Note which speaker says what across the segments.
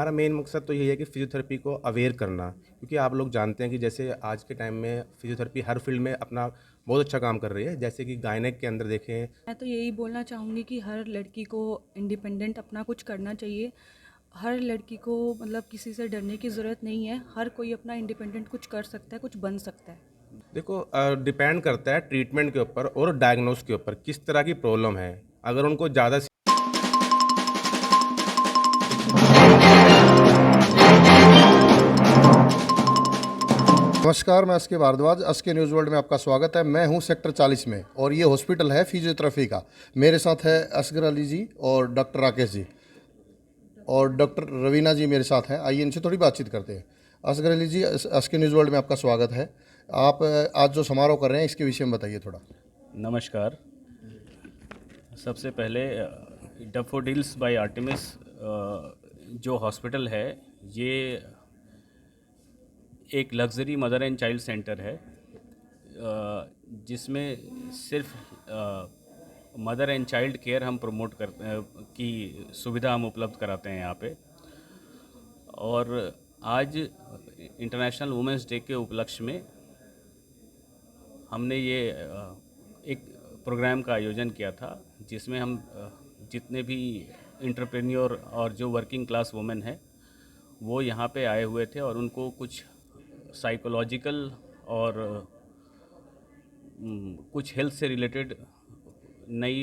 Speaker 1: हमारा मेन मकसद तो यही है कि फ़िज़ियोथेरेपी को अवेयर करना, क्योंकि आप लोग जानते हैं कि जैसे आज के टाइम में फ़िज़ियोथेरेपी हर फील्ड में अपना बहुत अच्छा काम कर रही है। जैसे कि गायनेक के अंदर देखें।
Speaker 2: मैं तो यही बोलना चाहूँगी कि हर लड़की को इंडिपेंडेंट अपना कुछ करना चाहिए। हर लड़की को मतलब किसी से डरने की ज़रूरत नहीं है। हर कोई अपना इंडिपेंडेंट कुछ कर सकता है, कुछ बन सकता है।
Speaker 1: देखो डिपेंड करता है ट्रीटमेंट के ऊपर और डायग्नोस के ऊपर, किस तरह की प्रॉब्लम है। अगर उनको ज़्यादा
Speaker 3: नमस्कार, मैं SK Bhardwaj. SK news world में आपका स्वागत है। मैं हूं सेक्टर 40 में और ये हॉस्पिटल है फिजियोथेरेपी का। मेरे साथ है असगर अली जी और डॉक्टर राकेश जी और डॉक्टर रवीना जी मेरे साथ हैं। आइए इनसे थोड़ी बातचीत करते हैं। असगर अली जी, एसके न्यूज़ वर्ल्ड में आपका स्वागत है। आप आज जो समारोह कर रहे हैं इसके विषय में बताइए थोड़ा।
Speaker 4: नमस्कार। सबसे पहले डैफोडिल्स बाय आर्टेमिस जो हॉस्पिटल है, ये एक luxury mother and child centre है, जिसमें सिर्फ मदर एंड चाइल्ड केयर हम प्रमोट करते की सुविधा हम उपलब्ध कराते हैं यहाँ पे। और आज इंटरनेशनल वुमेंस डे के उपलक्ष्य में हमने ये एक प्रोग्राम का आयोजन किया था, जिसमें हम जितने भी इंटरप्रेन्योर और जो वर्किंग क्लास वुमेन है वो यहाँ पे आए हुए थे और उनको कुछ साइकोलॉजिकल और कुछ हेल्थ से रिलेटेड नई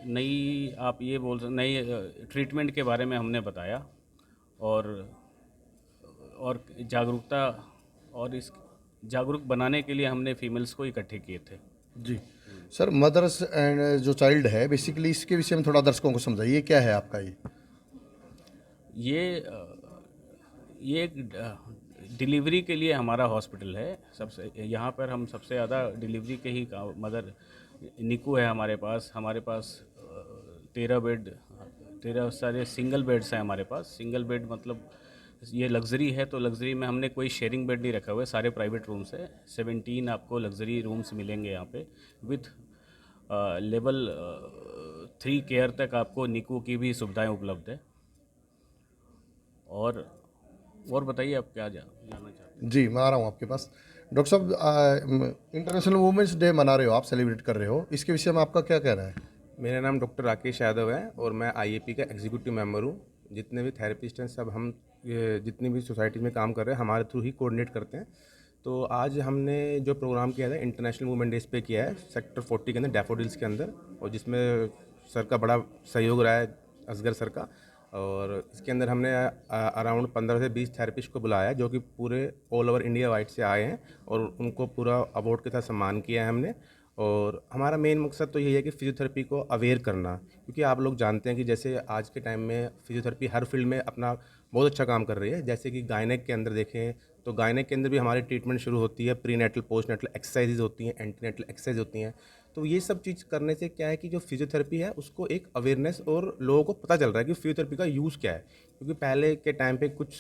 Speaker 4: नई आप ये बोल सकते नई ट्रीटमेंट के बारे में हमने बताया और जागरूकता और इस जागरूक बनाने के लिए हमने फीमेल्स को इकट्ठे किए थे।
Speaker 3: जी सर, मदर्स एंड जो चाइल्ड है बेसिकली इसके विषय में थोड़ा दर्शकों को समझाइए, क्या है आपका ये?
Speaker 4: ये एक डिलीवरी के लिए हमारा हॉस्पिटल है। सबसे यहाँ पर हम सबसे ज़्यादा डिलीवरी के ही मदर निकू है हमारे पास 13 बेड 13 सारे सिंगल बेड्स हैं हमारे पास। सिंगल बेड मतलब ये लग्जरी है, तो लग्जरी में हमने कोई शेयरिंग बेड नहीं रखा हुआ है, सारे प्राइवेट रूम्स है। 17 आपको लग्जरी रूम्स मिलेंगे यहाँ पे विथ लेवल 3 केयर तक आपको निकू की भी सुविधाएं उपलब्ध है। और बताइए आप क्या जानना चाहते हैं?
Speaker 3: जी, मैं आ रहा हूँ आपके पास। डॉक्टर साहब, इंटरनेशनल वुमेंस डे मना रहे हो आप, सेलिब्रेट कर रहे हो, इसके विषय में आपका क्या कहना है?
Speaker 1: मेरा नाम डॉक्टर राकेश यादव है और मैं आईएपी का एग्जीक्यूटिव मेंबर हूँ। जितने भी थेरेपिस्ट हैं सब हम जितनी भी सोसाइटी में काम कर रहे हैं हमारे थ्रू ही कोऑर्डिनेट करते हैं। तो आज हमने जो प्रोग्राम किया था इंटरनेशनल वुमेन डेज पे किया है सेक्टर 40 के अंदर डैफोडिल्स के अंदर, और जिसमें सर का बड़ा सहयोग रहा है, असगर सर का। और इसके अंदर हमने अराउंड 15 से 20 थेरेपिस्ट को बुलाया जो कि पूरे ऑल ओवर इंडिया वाइड से आए हैं और उनको पूरा अवार्ड के साथ सम्मान किया है हमने। और हमारा मेन मकसद तो यही है कि फ़िज़ियोथेरेपी को अवेयर करना, क्योंकि आप लोग जानते हैं कि जैसे आज के टाइम में फ़िज़ियोथेरेपी हर फील्ड में अपना बहुत अच्छा काम कर रही है। जैसे कि गायनेक के अंदर देखें तो गायनेक के अंदर भी हमारी ट्रीटमेंट शुरू होती है, prenatal postnatal exercises होती हैं, एंटी नेटल एक्सरसाइज होती हैं। तो ये सब चीज़ करने से क्या है कि जो फिजियोथेरेपी है उसको एक अवेयरनेस और लोगों को पता चल रहा है कि फिजियोथेरेपी का यूज़ क्या है। क्योंकि पहले के टाइम पे कुछ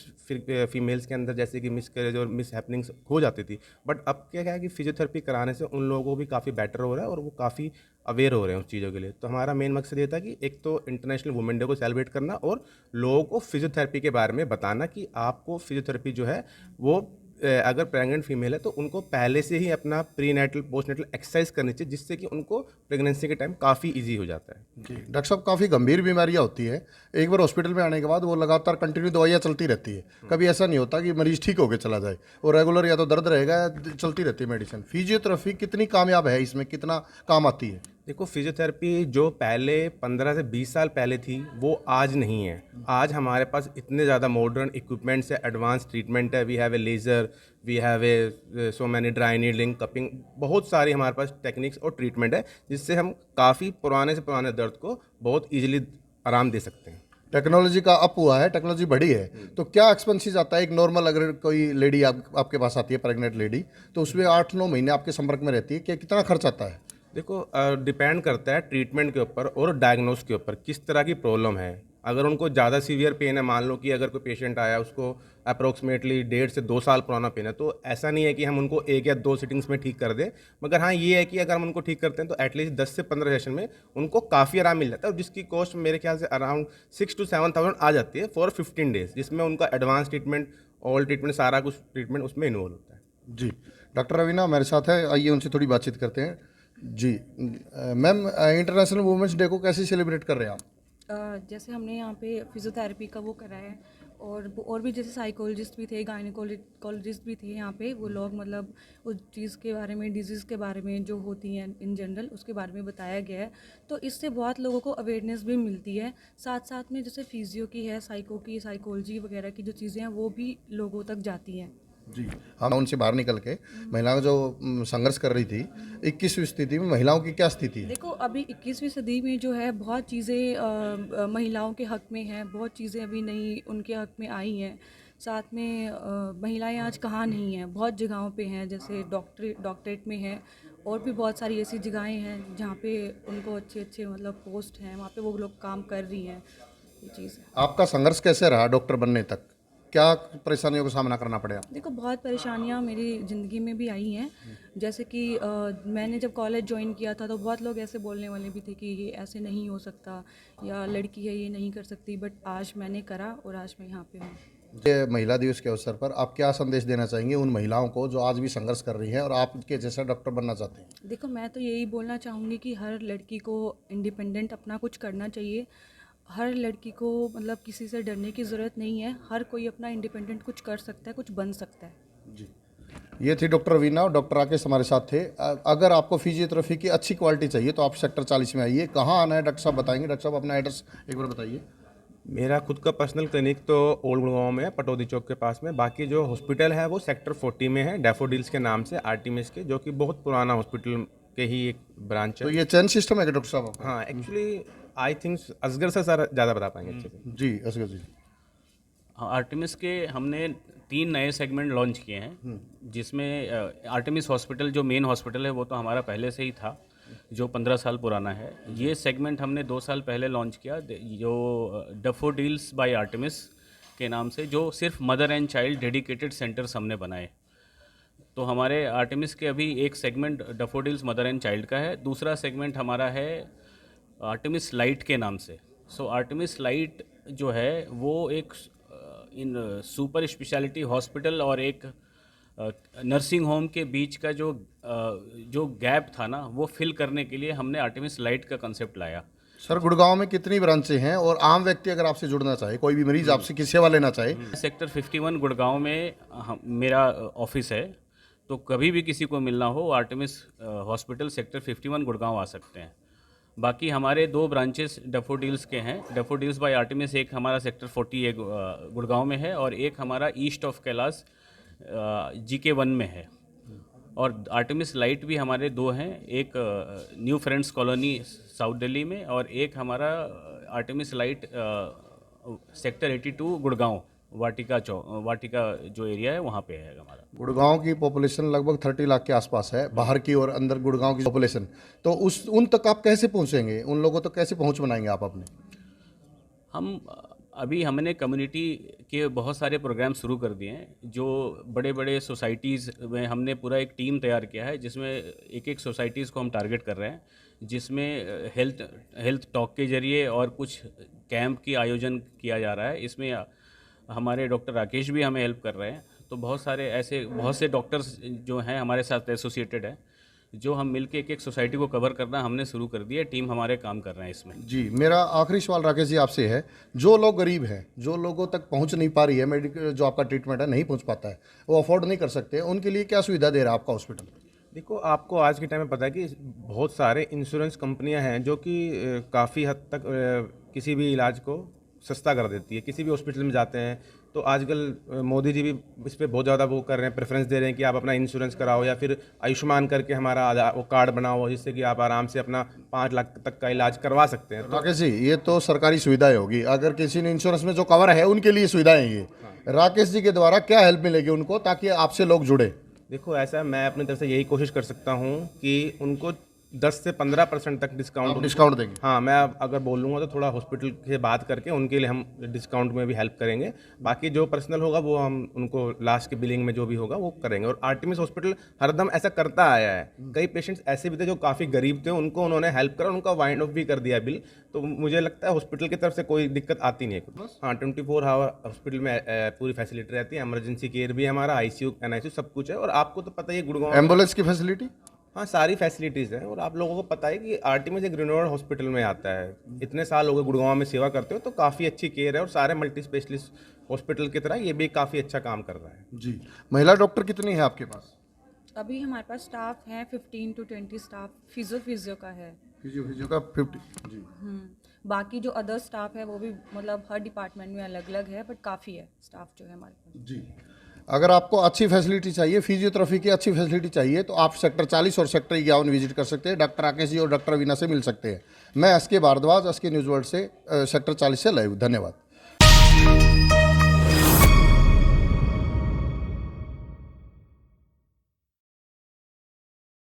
Speaker 1: फीमेल्स के अंदर जैसे कि मिसकैरेज और मिस हैपनिंग्स हो जाती थी, बट अब क्या है कि फिजियोथेरेपी कराने से उन लोगों को भी काफ़ी बेटर हो रहा है और वो काफ़ी अवेयर हो रहे हैं उस चीज़ों के लिए। तो हमारा मेन मकसद ये था कि एक तो इंटरनेशनल वुमेन डे को सेलिब्रेट करना और लोगों को फिजियोथेरेपी के बारे में बताना कि आपको फिजियोथेरेपी जो है वो अगर प्रेग्नेंट फीमेल है तो उनको पहले से ही अपना prenatal postnatal exercise करनी चाहिए, जिससे कि उनको प्रेगनेंसी के टाइम काफ़ी ईजी हो जाता है।
Speaker 3: जी डॉक्टर साहब, काफ़ी गंभीर बीमारियां होती है, एक बार हॉस्पिटल में आने के बाद वो लगातार कंटिन्यू दवाइयाँ चलती रहती है। कभी ऐसा नहीं होता कि मरीज ठीक होकर चला जाए, वो रेगुलर या तो दर्द रहेगा या चलती रहती है मेडिसिन। फिजियोथेरेपी कितनी कामयाब है, इसमें कितना काम आती है?
Speaker 1: देखो फिजियोथेरेपी जो पहले 15 से 20 साल पहले थी वो आज नहीं है। आज हमारे पास इतने ज़्यादा मॉडर्न इक्विपमेंट्स है, एडवांस ट्रीटमेंट है। We have a laser, we have a so many dry needling, cupping, बहुत सारी हमारे पास टेक्निक्स और ट्रीटमेंट है जिससे हम काफ़ी पुराने से पुराने दर्द को बहुत ईजिली आराम दे सकते हैं।
Speaker 3: टेक्नोलॉजी का अप हुआ है, टेक्नोलॉजी बढ़ी है, तो क्या एक्सपेंसिस आता है? एक नॉर्मल अगर कोई लेडी आपके पास आती है, प्रेग्नेंट लेडी, तो उसमें 8-9 महीने आपके संपर्क में रहती है, क्या कितना खर्च आता है?
Speaker 1: देखो डिपेंड करता है ट्रीटमेंट के ऊपर और डायग्नोस के ऊपर, किस तरह की प्रॉब्लम है। अगर उनको ज़्यादा सीवियर पेन है, मान लो कि अगर कोई पेशेंट आया उसको अप्रोक्सीमेटली 1.5 से 2 साल पुराना पेन है, तो ऐसा नहीं है कि हम उनको 1 या 2 सिटिंग्स में ठीक कर दें। मगर हाँ, ये है कि अगर हम उनको ठीक करते हैं तो एटलीस्ट 10 से 15 सेशन में उनको काफ़ी आराम मिल जाता है, और जिसकी कॉस्ट मेरे ख्याल से अराउंड 6 to 7,000 आ जाती है फॉर 15 डेज़, जिसमें उनका एडवांस ट्रीटमेंट, ऑल ट्रीटमेंट, सारा कुछ ट्रीटमेंट उसमें इन्वॉल्व होता है।
Speaker 3: जी, डॉक्टर रवीना मेरे साथ है, आइए उनसे थोड़ी बातचीत करते हैं। जी मैम, इंटरनेशनल वुमेंस डे को कैसे सेलिब्रेट कर रहे हैं आप?
Speaker 2: जैसे हमने यहाँ पे फिज़ियोथेरेपी का वो करा है, और भी जैसे साइकोलॉजिस्ट भी थे, गायनिकोलॉजिस्ट भी थे यहाँ पे। वो लोग मतलब उस चीज़ के बारे में, डिजीज़ के बारे में जो होती हैं इन जनरल, उसके बारे में बताया गया है। तो इससे बहुत लोगों को अवेयरनेस भी मिलती है। साथ साथ में जैसे फिजियो की है, साइकोलॉजी वगैरह की जो चीज़ें हैं वो भी लोगों तक जाती हैं।
Speaker 3: जी, हम उनसे बाहर निकल के महिलाओं जो संघर्ष कर रही थी 21वीं स्थिति में महिलाओं की क्या स्थिति है?
Speaker 2: देखो, अभी 21वीं सदी में जो है बहुत चीज़ें महिलाओं के हक़ में हैं, बहुत चीज़ें अभी नई उनके हक़ में आई हैं। साथ में महिलाएं आज कहाँ नहीं हैं, बहुत जगहों पे हैं, जैसे डॉक्टरेट में हैं, और भी बहुत सारी ऐसी जगहें हैं जहाँ पे उनको अच्छे अच्छे मतलब पोस्ट हैं, वहाँ पे वो लोग काम कर रही हैं। ये चीज़ है।
Speaker 3: आपका संघर्ष कैसे रहा डॉक्टर बनने तक? क्या परेशानियों का सामना करना पड़ा?
Speaker 2: देखो, बहुत परेशानियाँ मेरी ज़िंदगी में भी आई हैं। जैसे कि मैंने जब कॉलेज ज्वाइन किया था तो बहुत लोग ऐसे बोलने वाले भी थे कि ये ऐसे नहीं हो सकता, या लड़की है ये नहीं कर सकती, बट आज मैंने करा और आज मैं यहाँ पे हूँ।
Speaker 3: ये महिला दिवस के अवसर पर आप क्या संदेश देना चाहेंगे उन महिलाओं को जो आज भी संघर्ष कर रही हैं और आपके जैसा डॉक्टर बनना चाहते हैं?
Speaker 2: देखो, मैं तो यही बोलना चाहूँगी कि हर लड़की को इंडिपेंडेंट अपना कुछ करना चाहिए। हर लड़की को मतलब किसी से डरने की ज़रूरत नहीं है। हर कोई अपना इंडिपेंडेंट कुछ कर सकता है, कुछ बन सकता है।
Speaker 3: जी, ये थी डॉक्टर रवीना और डॉक्टर राकेश हमारे साथ थे। अगर आपको फिजियोथेरेपी की अच्छी क्वालिटी चाहिए तो आप सेक्टर 40 में आइए। कहाँ आना है डॉक्टर साहब बताएंगे। डॉक्टर साहब अपना एड्रेस एक बार बताइए।
Speaker 1: मेरा खुद का पर्सनल क्लिनिक तो ओल्ड गुड़गांव में है, पटौदी चौक के पास में। बाकी जो हॉस्पिटल है वो सेक्टर 40 में है, डैफोडिल्स के नाम से, आर्टिमिस के, जो कि बहुत पुराना हॉस्पिटल के ही एक ब्रांच
Speaker 3: तो
Speaker 1: है।
Speaker 3: ये चैन सिस्टम है कि डॉक्टर साहब?
Speaker 1: हाँ, एक्चुअली आई थिंक असगर से सर ज़्यादा बता पाएंगे अच्छे से।
Speaker 3: जी असगर जी।
Speaker 4: हाँ, आर्टेमिस के हमने 3 नए सेगमेंट लॉन्च किए हैं, जिसमें आर्टेमिस हॉस्पिटल जो मेन हॉस्पिटल है वो तो हमारा पहले से ही था, जो 15 साल पुराना है। ये सेगमेंट हमने 2 साल पहले लॉन्च किया, जो डैफोडिल्स बाय आर्टेमिस के नाम से, जो सिर्फ mother and child dedicated centres हमने बनाए। तो हमारे आर्टेमिस के अभी एक segment daffodils mother and child का है, दूसरा सेगमेंट हमारा है आर्टेमिस लाइट के नाम से। सो आर्टेमिस लाइट जो है वो एक इन सुपर स्पेशलिटी हॉस्पिटल और एक नर्सिंग होम के बीच का जो गैप था ना, वो फिल करने के लिए हमने आर्टेमिस लाइट का कंसेप्ट लाया।
Speaker 3: सर, गुड़गांव में कितनी ब्रांचें हैं और आम व्यक्ति अगर आपसे जुड़ना चाहे, कोई भी मरीज आपसे किस सेवा लेना चाहे?
Speaker 4: सेक्टर 51 गुड़गांव में मेरा ऑफिस है, तो कभी भी किसी को मिलना हो आर्टेमिस हॉस्पिटल सेक्टर 51 गुड़गांव आ सकते हैं। बाकी हमारे 2 ब्रांचेस डैफोडिल्स के हैं, डैफोडिल्स बाय आर्टेमिस एक हमारा सेक्टर 40 गुड़गांव में है, और एक हमारा ईस्ट ऑफ कैलाश GK1 में है। और आर्टेमिस लाइट भी हमारे 2 हैं, एक new friends colony south Delhi में, और एक हमारा आर्टेमिस लाइट सेक्टर 82 गुड़गांव वाटिका जो एरिया है वहाँ पे है हमारा।
Speaker 3: गुड़गांव की पॉपुलेशन लगभग 30 लाख के आसपास है, बाहर की और अंदर गुड़गांव की पॉपुलेशन। तो उन तक आप कैसे पहुंचेंगे? उन लोगों तक कैसे पहुंच बनाएंगे आप अपने?
Speaker 4: हम अभी हमने कम्युनिटी के बहुत सारे प्रोग्राम शुरू कर दिए हैं, जो बड़े बड़े सोसाइटीज़ में हमने पूरा एक टीम तैयार किया है, जिसमें एक सोसाइटीज़ को हम टारगेट कर रहे हैं, जिसमें हेल्थ टॉक के जरिए और कुछ कैंप की आयोजन किया जा रहा है। इसमें हमारे डॉक्टर राकेश भी हमें हेल्प कर रहे हैं। तो बहुत से डॉक्टर्स जो हैं हमारे साथ एसोसिएटेड हैं, जो हम मिलके एक सोसाइटी को कवर करना हमने शुरू कर दिया। टीम हमारे काम कर रहे हैं इसमें।
Speaker 3: जी, मेरा आखिरी सवाल राकेश जी आपसे है, जो लोग गरीब हैं, जो लोगों तक पहुंच नहीं पा रही है, मेडिकल जो आपका ट्रीटमेंट है नहीं पहुंच पाता है, वो अफोर्ड नहीं कर सकते, उनके लिए क्या सुविधा दे रहा है आपका हॉस्पिटल?
Speaker 1: देखो, आपको आज के टाइम में पता है कि बहुत सारे इंश्योरेंस कंपनियां हैं जो कि काफ़ी हद तक किसी भी इलाज को सस्ता कर देती है। किसी भी हॉस्पिटल में जाते हैं तो आजकल मोदी जी भी इस पर बहुत ज़्यादा वो कर रहे हैं, प्रेफरेंस दे रहे हैं कि आप अपना इंश्योरेंस कराओ, या फिर आयुष्मान करके हमारा वो कार्ड बनाओ, जिससे कि आप आराम से अपना 5 लाख तक का इलाज करवा सकते हैं।
Speaker 3: राकेश जी, ये तो सरकारी सुविधाएं होगी, अगर किसी ने इंश्योरेंस में जो कवर है उनके लिए सुविधाएं ये राकेश जी के द्वारा क्या हेल्प मिलेगी उनको, ताकि आपसे लोग जुड़े?
Speaker 1: देखो, ऐसा मैं अपनी तरफ से यही कोशिश कर सकता हूँ कि उनको 10 से 15% तक डिस्काउंट
Speaker 3: आप डिस्काउंट देंगे?
Speaker 1: हाँ, मैं अब अगर बोलूँगा तो थोड़ा हॉस्पिटल से बात करके उनके लिए हम डिस्काउंट में भी हेल्प करेंगे। बाकी जो पर्सनल होगा वो हम उनको लास्ट के बिलिंग में जो भी होगा वो करेंगे। और आर्टेमिस हॉस्पिटल हरदम ऐसा करता आया है। कई पेशेंट्स ऐसे भी थे जो काफ़ी गरीब थे, उनको उन्होंने हेल्प करा, उनका वाइंड ऑफ भी कर दिया बिल। तो मुझे लगता है हॉस्पिटल की तरफ से कोई दिक्कत आती नहीं है। हाँ, 24 आवर हॉस्पिटल में पूरी फैसिलिटी रहती है। इमरजेंसी केयर भी है हमारा, ICU NICU सब कुछ है। और आपको तो पता ही है गुड़गांव में-
Speaker 3: एम्बुलेंस की फैसिलिटी?
Speaker 1: हाँ, सारी फैसिलिटीज़ हैं। और आप लोगों को पता है कि आर्टेमिस एक रिनोवर्ड हॉस्पिटल में आता है। इतने साल हो गए गुड़गांव में सेवा करते हो, तो काफ़ी अच्छी केयर है। और सारे मल्टी स्पेशलिस्ट हॉस्पिटल की तरह ये भी काफ़ी अच्छा काम कर रहा है।
Speaker 3: जी। महिला डॉक्टर कितनी है आपके पास?
Speaker 2: अभी हमारे पास स्टाफ है 15 to 20 स्टाफ फिजियो का है।
Speaker 3: फिजियो का 50? जी।
Speaker 2: बाकी जो अदर स्टाफ है वो भी मतलब हर डिपार्टमेंट में अलग अलग है, बट काफ़ी है स्टाफ जो है हमारे पास।
Speaker 3: जी। अगर आपको अच्छी फैसिलिटी चाहिए, फिजियोथेरेपी की अच्छी फैसिलिटी चाहिए, तो आप सेक्टर 40 और सेक्टर 51 विजिट कर सकते हैं। डॉक्टर राकेश जी और डॉक्टर रवीना से मिल सकते हैं। मैं SK Bhardwaj, SK news world से सेक्टर 40 से लाइव। धन्यवाद।